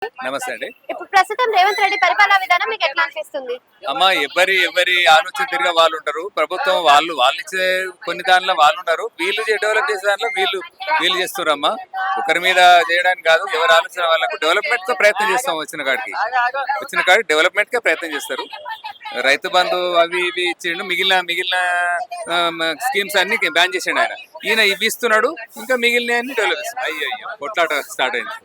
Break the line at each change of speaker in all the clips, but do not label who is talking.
నమస్తే అండి.
ఇప్పుడు ప్రస్తుతం రేవంత్ రెడ్డి పరిపాలనా విధానం మీకు ఎట్లా అనిపిస్తుంది?
అమ్మ ఎవరి ఆలోచన తిరిగే వాళ్ళు ఉంటారు. ప్రభుత్వం వాళ్ళు ఇచ్చే కొన్ని దానిలో వాళ్ళు ఉన్నారు. వీళ్ళు డెవలప్ చేసే దాంట్లో వీళ్ళు చేస్తున్నారు అమ్మా. ఒకరి మీద చేయడానికి కాదు, ఎవరి ఆలోచన వాళ్ళకు డెవలప్మెంట్ తో ప్రయత్నం చేస్తాం. వచ్చిన కాడికి డెవలప్మెంట్ కే ప్రయత్నం చేస్తారు. రైతు బంధు అవి ఇవి ఇచ్చిండు, మిగిలిన స్కీమ్స్ అన్ని బ్యాన్ చేసిండు ఆయన. ఈయన ఇవి ఇస్తున్నాడు, ఇంకా మిగిలిన అన్ని డెవలప్ చేస్తాడు. అయ్యో కొట్లాట స్టార్ట్ అయింది.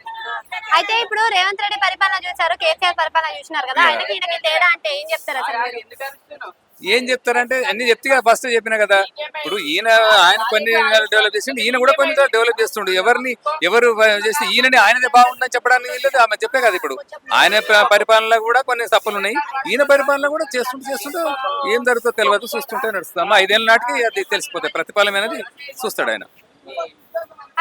అయితే ఇప్పుడు రేవంత్ రెడ్డి పరిపాలన చూసారు, కేసీఆర్ పరిపాలన చూసినారు కదా, ఆయనకి ఈయనకి తేడా అంటే ఏం చెప్తారు అసలు మీరు?
ఏం చెప్తారంటే అన్ని చెప్తే ఫస్ట్ చెప్పిన కదా. ఇప్పుడు ఆయన కొన్ని డెవలప్ చేసిండు, ఈయన కూడా కొన్ని డెవలప్ చేస్తుండు. ఎవరు చేస్తే ఈయనని ఆయనదే బాగుందని చెప్పడానికి వీళ్ళది ఆమె చెప్పే కదా. ఇప్పుడు ఆయన పరిపాలనలో కూడా కొన్ని తప్పులు ఉన్నాయి, ఈయన పరిపాలన కూడా చేస్తుంటే ఏం జరుగుతుందో తెలియదు, చూస్తుంటే నడుస్తుంది. 5 ఏళ్ళ నాటికి అది తెలిసిపోతాయి, ప్రతిఫలం అనేది చూస్తాడు ఆయన.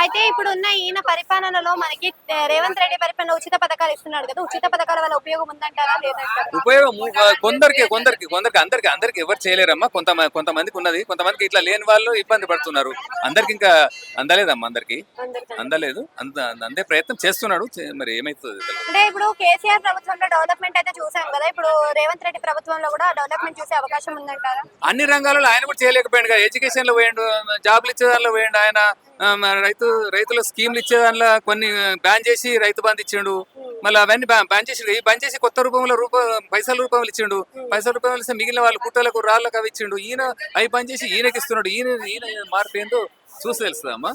అయితే ఇప్పుడు ఉన్న ఈయన పరిపాలనలో మనకి రేవంత్ రెడ్డి పరిపాలన ఉచిత పథకాలు ఇస్తున్నాడు కదా, ఉచిత పథకాల వల్ల ఉపయోగం ఉందంటారా లేదంటారా?
ఉపయోగం అందరికి ఎవరు చేయలేరమ్మా. కొంతమందికి ఉన్నది, కొంతమందికి ఇట్లా లేని వాళ్ళు ఇబ్బంది పడుతున్నారు. అందరికి ఇంకా అందలేదమ్మా, అందలేదు. అందే ప్రయత్నం చేస్తున్నాడు, మరి ఏమైతుంది.
అంటే ఇప్పుడు కేసీఆర్ ప్రభుత్వంలో డెవలప్మెంట్ అయితే చూసాం కదా, ఇప్పుడు రేవంత్ రెడ్డి ప్రభుత్వంలో కూడా డెవలప్మెంట్ చూసే అవకాశం ఉందంటారా?
అన్ని రంగాలలో ఆయన కూడా చేయలేకపోయాడు కదా. ఎడ్యుకేషన్ లో పోయిండు, జాబ్లు ఇచ్చే దానిలో పోయిండు ఆయన. రైతుల స్కీమ్లు ఇచ్చే దానిలో కొన్ని బ్యాన్ చేసి రైతు బంధు ఇచ్చిండు. మళ్ళీ అవన్నీ బ్యాన్ చేసి కొత్త పైసల రూపంలో ఇచ్చిండు. పైసల రూపంలో ఇస్తే మిగిలిన వాళ్ళు కుట్టలకు రాళ్ళకు అవి ఇచ్చిండు. ఈయన అవి బంద్ చేసి ఈయనకి ఇస్తున్నాడు. ఈయన మార్పు ఏందో చూసి తెలుస్తుందమ్మా.